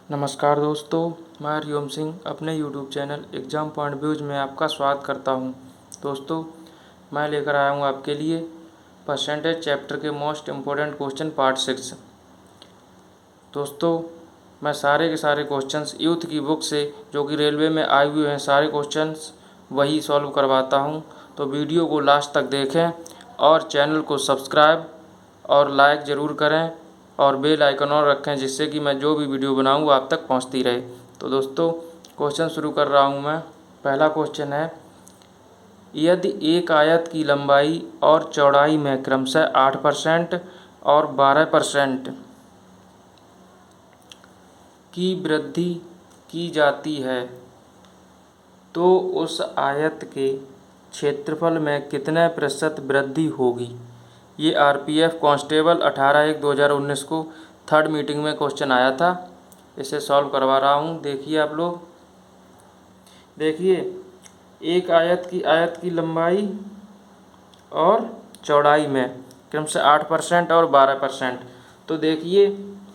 नमस्कार दोस्तों, मैं हरिओम सिंह अपने YouTube channel exam point views में आपका स्वागत करता हूं। दोस्तों, मैं लेकर आया हूं आपके लिए परसेंटेज चैप्टर के मोस्ट इम्पोर्टेंट क्वेश्चन पार्ट 6। दोस्तों, मैं सारे के सारे क्वेश्चंस यूथ की बुक से जो कि रेलवे में आए हुए हैं सारे क्वेश्चंस वही सॉल्व करवाता हूं। तो वीडियो को लास्ट तक देखें और चैनल को सब्सक्राइब और लाइक ज़रूर करें और बेल आइकन ऑन रखें, जिससे कि मैं जो भी वीडियो बनाऊं वो आप तक पहुंचती रहे। तो दोस्तों, क्वेश्चन शुरू कर रहा हूं मैं। पहला क्वेश्चन है, यदि एक आयत की लंबाई और चौड़ाई में क्रमशः 8% और 12% की वृद्धि की जाती है तो उस आयत के क्षेत्रफल में कितने प्रतिशत वृद्धि होगी। ये आरपीएफ कांस्टेबल 18/1/2019 को थर्ड मीटिंग में क्वेश्चन आया था। इसे सॉल्व करवा रहा हूँ। देखिए आप लोग, देखिए एक आयत की लंबाई और चौड़ाई में क्रमशः 8% और 12%। तो देखिए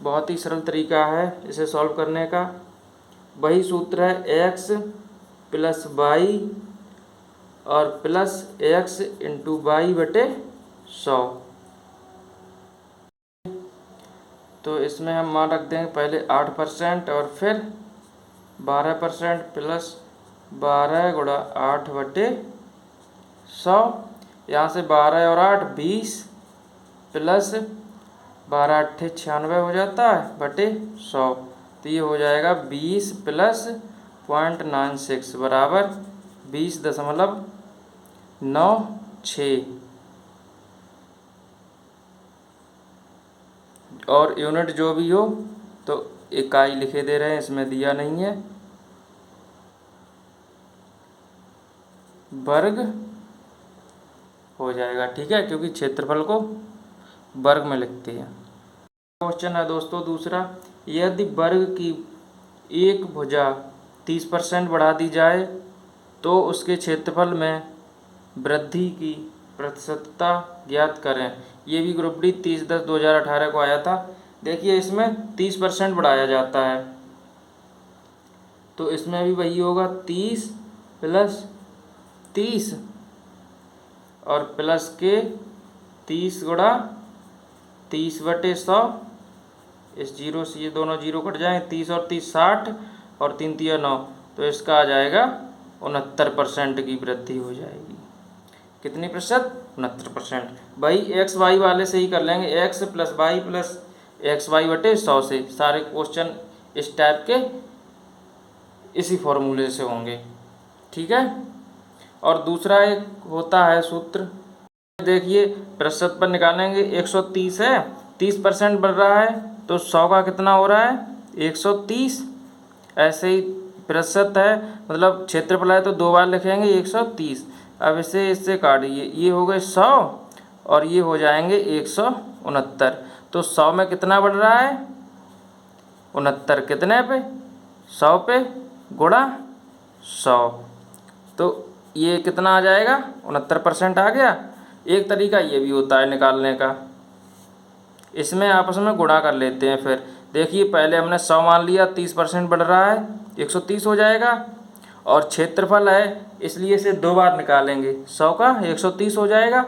बहुत ही सरल तरीका है इसे सॉल्व करने का। वही सूत्र है x + y और प्लस x × y/100। तो इसमें हम मान रख देंगे पहले 8% और फिर 12% प्लस 12 × 8/100। यहाँ से 12 और 8 20 प्लस 12 × 8 = 96 हो जाता है बटे 100। तो ये हो जाएगा 20 + 0.96 बराबर 20.96। और यूनिट जो भी हो तो इकाई लिखे दे रहे हैं, इसमें दिया नहीं है। वर्ग हो जाएगा, ठीक है, क्योंकि क्षेत्रफल को वर्ग में लिखते हैं। क्वेश्चन है दोस्तों दूसरा, यदि वर्ग की एक भुजा 30% बढ़ा दी जाए तो उसके क्षेत्रफल में वृद्धि की प्रतिशतता ज्ञात करें। ये भी ग्रुप डी 30/10/2018 को आया था। देखिए इसमें 30% बढ़ाया जाता है तो इसमें भी वही होगा 30 + 30 और प्लस के 30 × 30/100। इस जीरो से ये दोनों जीरो कट जाएंगे, 30 और 30 60 और 3 × 3 = 9। तो इसका आ जाएगा 69% की वृद्धि हो जाएगी। कितनी प्रतिशत? 69%। भाई एक्स वाई वाले से ही कर लेंगे, x + y + xy/100 से। सारे क्वेश्चन इस टाइप के इसी फॉर्मूले से होंगे, ठीक है। और दूसरा एक होता है सूत्र, देखिए प्रतिशत पर निकालेंगे। 130 है, 30% बढ़ रहा है तो 100 का कितना हो रहा है? 130। ऐसे ही प्रतिशत है, मतलब क्षेत्रफल है तो 2 बार लिखेंगे 130। अब इसे इससे काटिए, ये हो गए 100 और ये हो जाएंगे 169। तो 100 में कितना बढ़ रहा है? 69 कितने पे? 100 पे गुणा 100। तो ये कितना आ जाएगा? 69% आ गया। एक तरीका ये भी होता है निकालने का, इसमें आपस में गुणा कर लेते हैं। फिर देखिए पहले हमने 100 मान लिया, 30% बढ़ रहा है 130 हो जाएगा और क्षेत्रफल है इसलिए इसे 2 बार निकालेंगे, 100 का 130 हो जाएगा।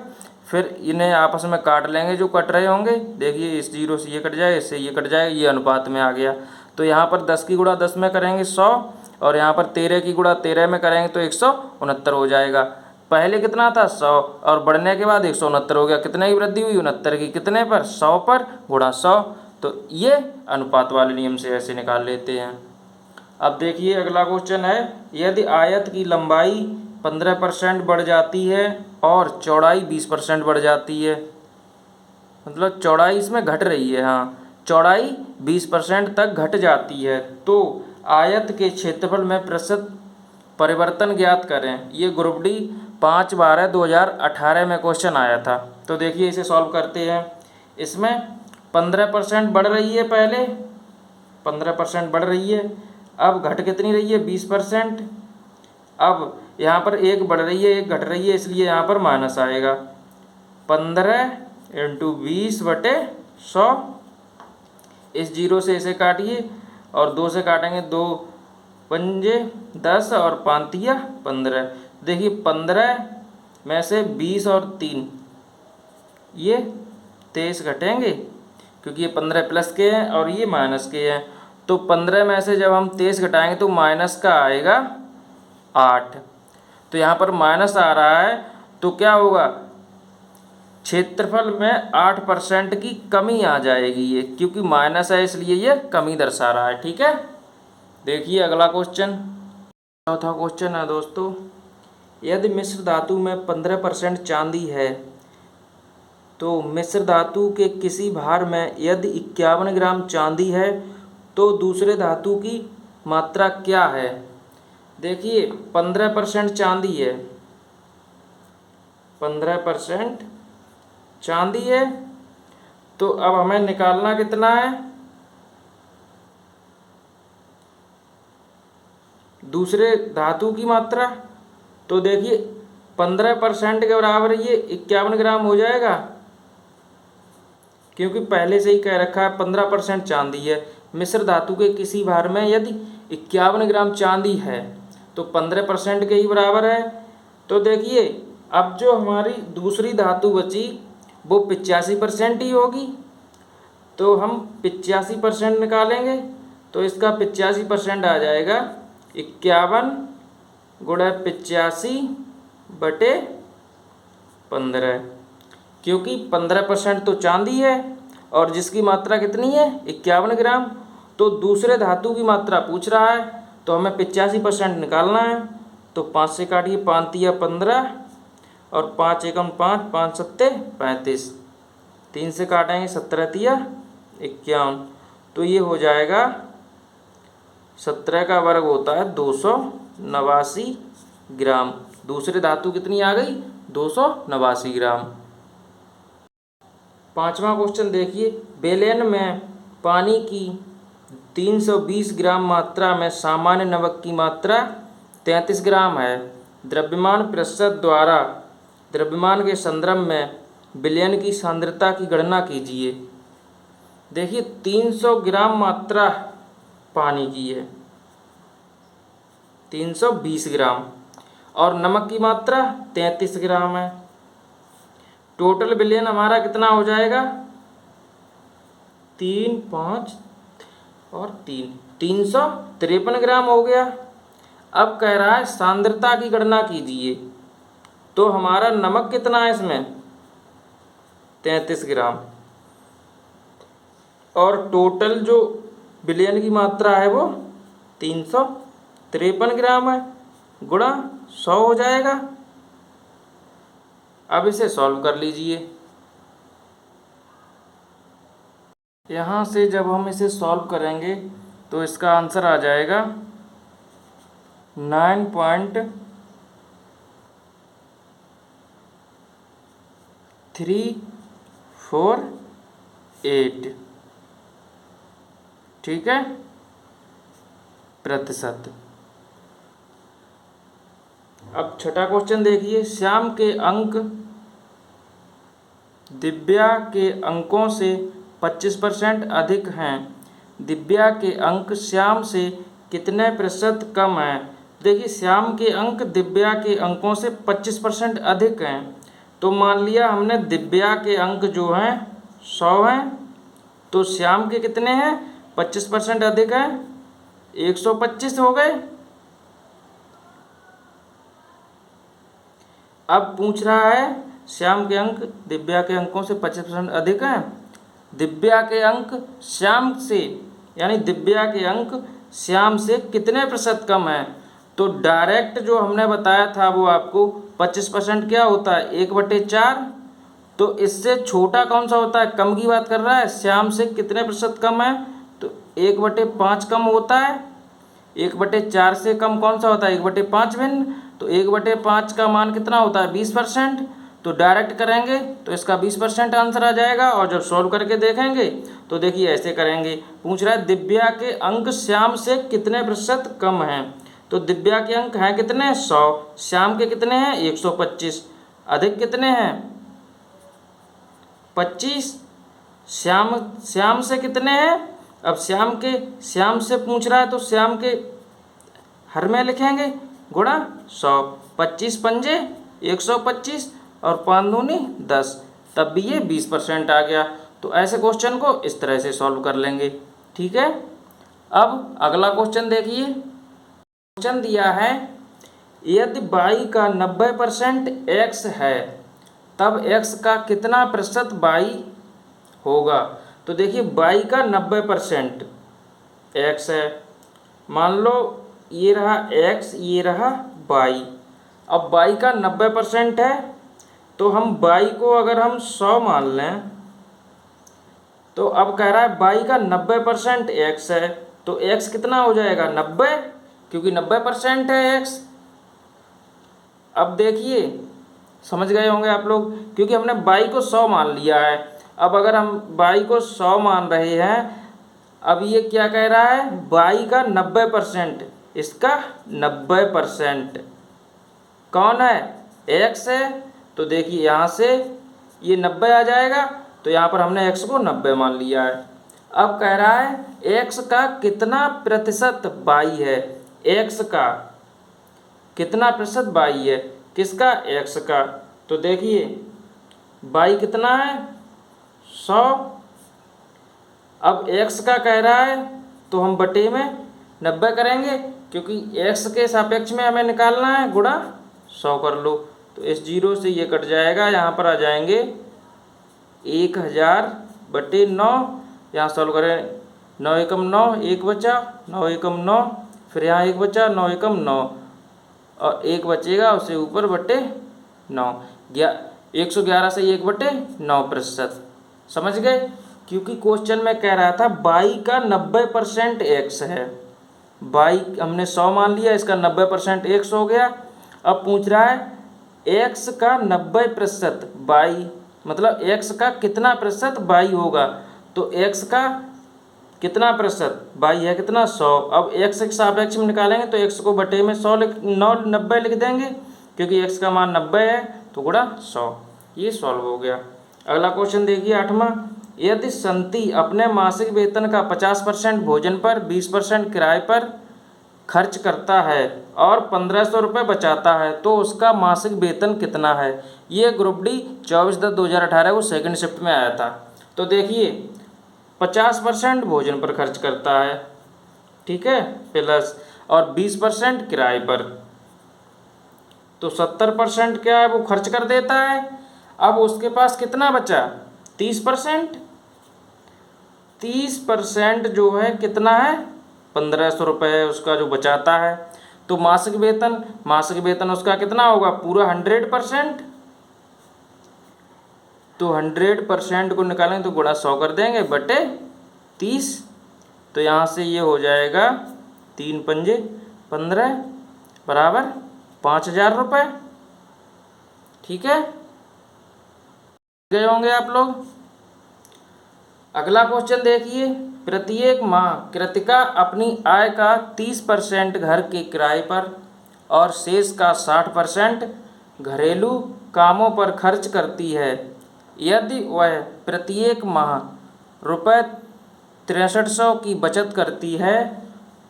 फिर इन्हें आपस में काट लेंगे जो कट रहे होंगे। देखिए इस जीरो से ये कट जाए, इससे ये कट जाए, ये अनुपात में आ गया। तो यहाँ पर 10 की गुणा 10 में करेंगे 100 और यहाँ पर 13 की गुणा 13 में करेंगे तो 169 हो जाएगा। पहले कितना था? 100 और बढ़ने के बाद 169 हो गया। कितने की वृद्धि हुई? 69 की। कितने पर? 100 पर गुणा 100। तो ये अनुपात वाले नियम से ऐसे निकाल लेते हैं। अब देखिए अगला क्वेश्चन है, यदि आयत की लंबाई 15% बढ़ जाती है और चौड़ाई 20% बढ़ जाती है, मतलब चौड़ाई इसमें घट रही है, हाँ चौड़ाई 20% तक घट जाती है तो आयत के क्षेत्रफल में प्रतिशत परिवर्तन ज्ञात करें। ये ग्रुप डी 5/12/2018 में क्वेश्चन आया था। तो देखिए इसे सॉल्व करते हैं। इसमें 15% बढ़ रही है, पहले 15% बढ़ रही है, अब घट कितनी रही है? 20%। अब यहाँ पर एक बढ़ रही है एक घट रही है, इसलिए यहाँ पर माइनस आएगा। 15 × 20/100। इस जीरो से इसे काटिए और 2 से काटेंगे 2 पंजे 10 और 5 तिया 15। देखिए 15 में से 20 और 3 ये 23 घटेंगे, क्योंकि ये 15 प्लस के हैं और ये माइनस के हैं। तो 15 में से जब हम 23 घटाएंगे तो माइनस का आएगा 8। तो यहाँ पर माइनस आ रहा है, तो क्या होगा, क्षेत्रफल में 8% की कमी आ जाएगी ये, क्योंकि माइनस है इसलिए ये कमी दर्शा रहा है। ठीक है, देखिए अगला क्वेश्चन, चौथा क्वेश्चन है दोस्तों, यदि मिश्र धातु में 15% चांदी है तो मिश्र धातु के किसी भार में यदि 51 ग्राम चांदी है तो दूसरे धातु की मात्रा क्या है। देखिए 15% चांदी है, 15% चांदी है, तो अब हमें निकालना कितना है, दूसरे धातु की मात्रा। तो देखिए 15% के बराबर ये 51 ग्राम हो जाएगा, क्योंकि पहले से ही कह रखा है 15% चांदी है। मिश्र धातु के किसी भार में यदि 51 ग्राम चांदी है तो 15% के ही बराबर है। तो देखिए अब जो हमारी दूसरी धातु बची वो 85% ही होगी, तो हम 85% निकालेंगे, तो इसका 85% आ जाएगा 51 गुणा 85/15, क्योंकि 15% तो चांदी है और जिसकी मात्रा कितनी है 51 ग्राम, तो दूसरे धातु की मात्रा पूछ रहा है, तो हमें 85% निकालना है। तो 5 से काटिए, 5 तिया 15 और 5 एकम 5, 5 सत्ते 35, 3 से काटेंगे 17 तिया 51, तो ये हो जाएगा 17 का वर्ग होता है 289 ग्राम। दूसरे धातु कितनी आ गई, 289 ग्राम। पांचवा क्वेश्चन देखिए, बेलन में पानी की 320 ग्राम मात्रा में सामान्य नमक की मात्रा 33 ग्राम है। द्रव्यमान प्रतिशत द्वारा द्रव्यमान के संदर्भ में विलयन की सांद्रता की गणना कीजिए। देखिए 300 ग्राम मात्रा पानी की है, 320 ग्राम, और नमक की मात्रा 33 ग्राम है। टोटल विलयन हमारा कितना हो जाएगा, 3, 5 और 3, 353 ग्राम हो गया। अब कह रहा है सांद्रता की गणना कीजिए, तो हमारा नमक कितना है इसमें 33 ग्राम, और टोटल जो विलयन की मात्रा है वो 353 ग्राम है, गुणा 100 हो जाएगा। अब इसे सॉल्व कर लीजिए। यहाँ से जब हम इसे सॉल्व करेंगे तो इसका आंसर आ जाएगा 9.348, ठीक है, प्रतिशत। अब छठा क्वेश्चन देखिए, श्याम के अंक दिव्या के अंकों से 25% अधिक हैं। दिव्या के अंक श्याम से कितने प्रतिशत कम हैं। देखिए श्याम के अंक दिव्या के अंकों से 25% अधिक हैं, तो मान लिया हमने दिव्या के अंक जो हैं 100 हैं, तो श्याम के कितने हैं 25% अधिक हैं, 125 हो गए। अब पूछ रहा है श्याम के अंक दिव्या के अंकों से 25% अधिक हैं। दिव्या के अंक श्याम से, यानी दिव्या के अंक श्याम से कितने प्रतिशत कम हैं, तो डायरेक्ट जो हमने बताया था वो आपको 25% क्या होता है 1/4, तो इससे छोटा कौन सा होता है, कम की बात कर रहा है। श्याम से कितने प्रतिशत कम है, तो 1/5 कम होता है। 1/4 से कम कौन सा होता है 1/5 भिन्न, तो 1/5 का मान कितना होता है 20%, तो डायरेक्ट करेंगे तो इसका 20% आंसर आ जाएगा। और जब सॉल्व करके देखेंगे तो देखिए ऐसे करेंगे, पूछ रहा है दिव्या के अंक श्याम से कितने प्रतिशत कम हैं, तो दिव्या के अंक हैं कितने 100, श्याम के कितने हैं 125, अधिक कितने हैं 25, श्याम से कितने हैं अब श्याम से पूछ रहा है तो श्याम के हर में लिखेंगे गुणा 100, 25 पंजे 125 और 5 दूनी 10, तब भी ये 20% आ गया। तो ऐसे क्वेश्चन को इस तरह से सॉल्व कर लेंगे। ठीक है, अब अगला क्वेश्चन देखिए। क्वेश्चन दिया है यदि y का 90% x है तब x का कितना प्रतिशत y होगा। तो देखिए y का 90% x है, मान लो ये रहा x ये रहा y। अब y का 90% है तो हम y को अगर हम 100 मान लें तो अब कह रहा है y का 90% x है तो x कितना हो जाएगा 90, क्योंकि 90% है x। अब देखिए समझ गए होंगे आप लोग, क्योंकि हमने y को 100 मान लिया है। अब अगर हम y को 100 मान रहे हैं, अब ये क्या कह रहा है y का 90%, इसका 90% कौन है x है। तो देखिए यहाँ से ये 90 आ जाएगा तो यहाँ पर हमने x को 90 मान लिया है। अब कह रहा है x का कितना प्रतिशत y है, x का कितना प्रतिशत y है, किसका x का। तो देखिए y कितना है 100, अब x का कह रहा है तो हम बटे में 90 करेंगे, क्योंकि x के सापेक्ष में हमें निकालना है, गुणा 100 कर लो। तो इस 0 से ये कट जाएगा, यहाँ पर आ जाएंगे 1000 बटे 9, यहाँ सॉल्व करें 9 एकम 9, 1 बचा 9 एकम 9, फिर यहाँ 1 बचा 9 एकम 9 और 1 बचेगा उसे ऊपर बटे 9, 111 से 1 बटे 9%। समझ गए, क्योंकि क्वेश्चन में कह रहा था y का 90% x है, y हमने 100 मान लिया, इसका 90% x हो गया। अब पूछ रहा है x का 90% y, मतलब x का कितना प्रतिशत y होगा। तो x का कितना प्रतिशत y है कितना 100। अब x के सापेक्ष में निकालेंगे तो x को बटे में 90 लिख देंगे, क्योंकि x का मान 90 है तो गुणा 100। ये सॉल्व हो गया। अगला क्वेश्चन देखिए 8वां। यदि संती अपने मासिक वेतन का 50% भोजन पर 20% किराए पर खर्च करता है और 1500 रुपये बचाता है तो उसका मासिक वेतन कितना है। ये ग्रुप डी 24/10/2018 को सेकंड शिफ्ट में आया था। तो देखिए 50% भोजन पर खर्च करता है, ठीक है, प्लस और 20% किराए पर, तो 70% क्या है वो खर्च कर देता है। अब उसके पास कितना बचा 30%, 30% जो है कितना है 1500 रुपये उसका जो बचाता है। तो मासिक वेतन उसका कितना होगा पूरा 100%, तो 100% को निकालेंगे तो गुणा 100 कर देंगे बटे 30। तो यहाँ से ये हो जाएगा 3 पंजे 15 बराबर 5000 रुपये। ठीक है, गए होंगे आप लोग। अगला क्वेश्चन देखिए। प्रत्येक माह कृतिका अपनी आय का 30% घर के किराए पर और शेष का 60% घरेलू कामों पर खर्च करती है। यदि वह प्रत्येक माह रुपये 6300 की बचत करती है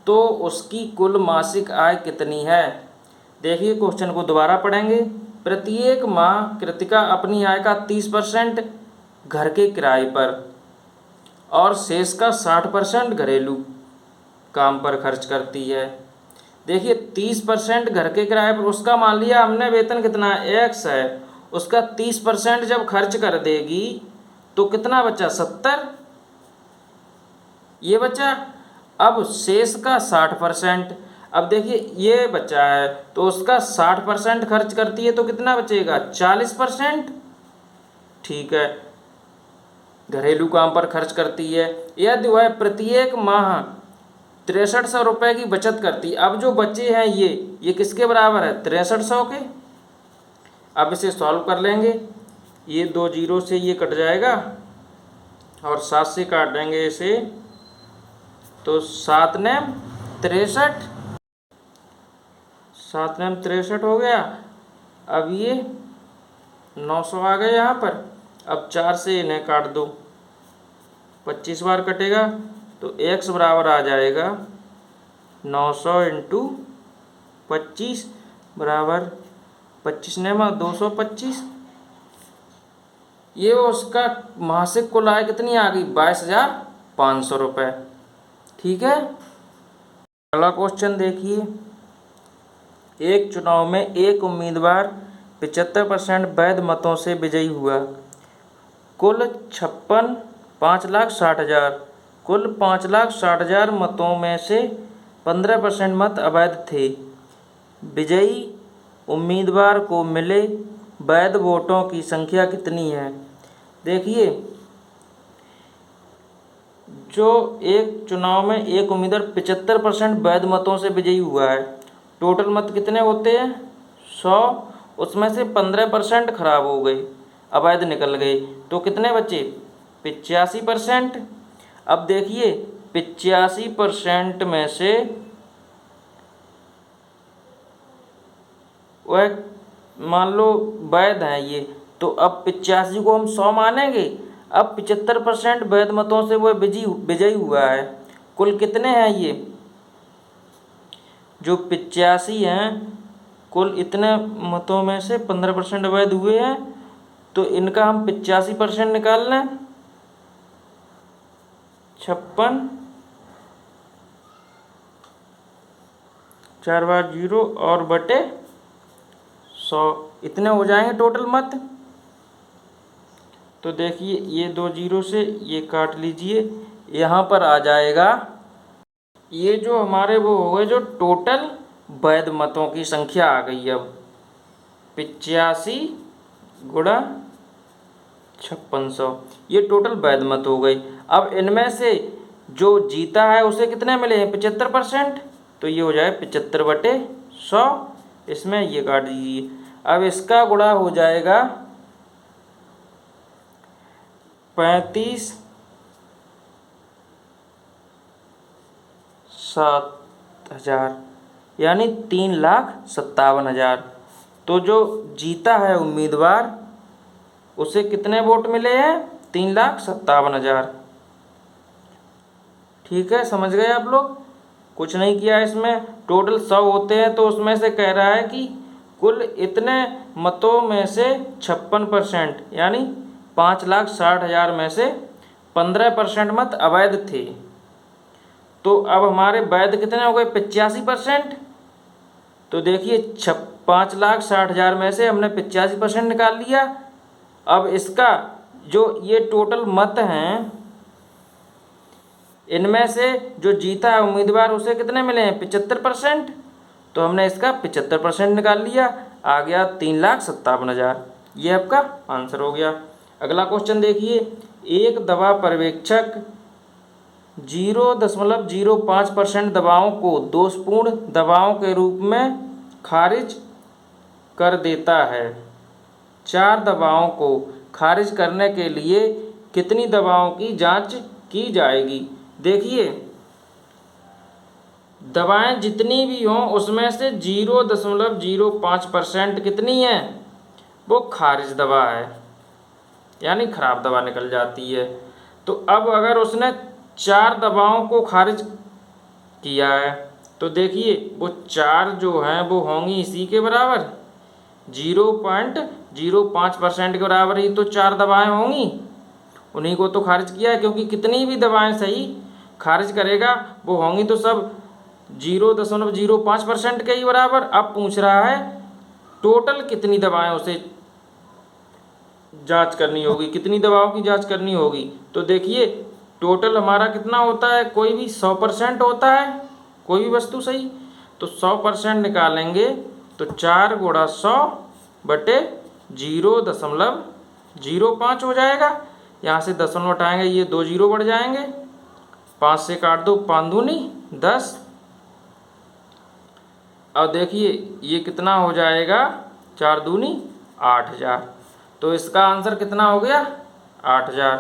तो उसकी कुल मासिक आय कितनी है। देखिए क्वेश्चन को दोबारा पढ़ेंगे। प्रत्येक माह कृतिका अपनी आय का 30% घर के किराए पर और शेष का 60% घरेलू काम पर खर्च करती है। देखिए 30% घर के किराए पर, उसका मान लिया हमने वेतन कितना x है, उसका 30% जब खर्च कर देगी तो कितना बचा 70, ये बचा। अब शेष का 60%, अब देखिए ये बचा है तो उसका 60% खर्च करती है तो कितना बचेगा 40%। ठीक है, घरेलू काम पर खर्च करती है। यदि वह प्रत्येक माह 6300 रुपये की बचत करती, अब जो बचे हैं ये किसके बराबर है 6300 के। अब इसे सॉल्व कर लेंगे, ये 2 0 से ये कट जाएगा और 7 से काट देंगे इसे, तो 7 नेम 63, 7 नेम 63 हो गया। अब ये 900 आ गए यहाँ पर। अब 4 से इन्हें काट दो, 25 बार कटेगा तो x बराबर आ जाएगा 900 इंटू 25 बराबर 25 नेमा 225। ये उसका मासिक कुल आय कितनी आ गई 22,500 रुपये। ठीक है। अगला क्वेश्चन देखिए, एक चुनाव में एक उम्मीदवार 75% वैध मतों से विजयी हुआ। कुल 5,60,000 कुल 5,60,000 मतों में से 15% मत अवैध थे। विजयी उम्मीदवार को मिले वैध वोटों की संख्या कितनी है। देखिए, जो एक चुनाव में एक उम्मीदवार 75% वैध मतों से विजयी हुआ है, टोटल मत कितने होते हैं 100, उसमें से 15% खराब हो गए, अवैध निकल गए, तो कितने बचे 85%। अब देखिए 85% में से वह मान लो वैध हैं ये, तो अब 85 को हम 100 मानेंगे। अब 75% वैध मतों से वह विजयी हुआ है। कुल कितने हैं ये जो 85 हैं, कुल इतने मतों में से 15% अवैध हुए हैं, तो इनका हम 85% निकाल लें 56 4 बार 0 और बटे 100, इतने हो जाएंगे टोटल मत। तो देखिए ये 2 0 से ये काट लीजिए, यहाँ पर आ जाएगा ये जो हमारे वो हो गए जो टोटल वैध मतों की संख्या आ गई। अब 85 गुणा 5600 ये टोटल वैध मत हो गई। अब इनमें से जो जीता है उसे कितने मिले हैं 75%, तो ये हो जाए 75/100, इसमें ये काट दीजिए। अब इसका गुणा हो जाएगा 35,07,000 यानी 3,57,000। तो जो जीता है उम्मीदवार उसे कितने वोट मिले हैं 3,57,000। ठीक है, समझ गए आप लोग। कुछ नहीं किया इसमें, टोटल 100 होते हैं तो उसमें से कह रहा है कि कुल इतने मतों में से 56% यानी 5,60,000 में से 15% मत अवैध थे। तो अब हमारे वैध कितने हो गए 85%। तो देखिए 5,60,000 में से हमने 85% निकाल लिया। अब इसका जो ये टोटल मत हैं, इनमें से जो जीता है उम्मीदवार उसे कितने मिले हैं 75%, तो हमने इसका 75% निकाल लिया, आ गया 3,57,000। ये आपका आंसर हो गया। अगला क्वेश्चन देखिए, एक दवा पर्यवेक्षक 0.05% दवाओं को दोषपूर्ण दवाओं के रूप में खारिज कर देता है। 4 दवाओं को खारिज करने के लिए कितनी दवाओं की जांच की जाएगी। देखिए दवाएं जितनी भी हों उसमें से 0.05% कितनी है वो खारिज दवा है, यानी खराब दवा निकल जाती है। तो अब अगर उसने 4 दवाओं को खारिज किया है तो देखिए वो 4 जो हैं वो होंगी इसी के बराबर, 0.05% के बराबर ही तो 4 दवाएं होंगी, उन्हीं को तो खारिज किया है। क्योंकि कितनी भी दवाएं सही खारिज करेगा वो होंगी तो सब 0.05% के ही बराबर। अब पूछ रहा है टोटल कितनी दवाएं उसे जांच करनी होगी, कितनी दवाओं की जांच करनी होगी। तो देखिए टोटल हमारा कितना होता है, कोई भी 100% होता है कोई भी वस्तु सही, तो 100% निकालेंगे तो 4 गुणा 100 बटे 0.05 हो जाएगा। यहाँ से दशमलव हटाएंगे ये 2 0 बढ़ जाएंगे, 5 से काट दो 5 दूनी 10। अब देखिए ये कितना हो जाएगा 4 दूनी 8,000, तो इसका आंसर कितना हो गया 8,000।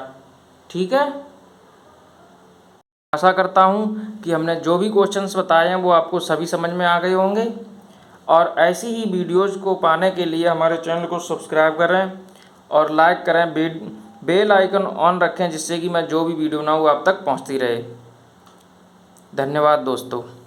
ठीक है, आशा करता हूँ कि हमने जो भी क्वेश्चंस बताए हैं वो आपको सभी समझ में आ गए होंगे। और ऐसी ही वीडियोज़ को पाने के लिए हमारे चैनल को सब्सक्राइब करें और लाइक करें, बेल आइकन ऑन रखें जिससे कि मैं जो भी वीडियो बनाऊँ आप तक पहुँचती रहे। धन्यवाद दोस्तों।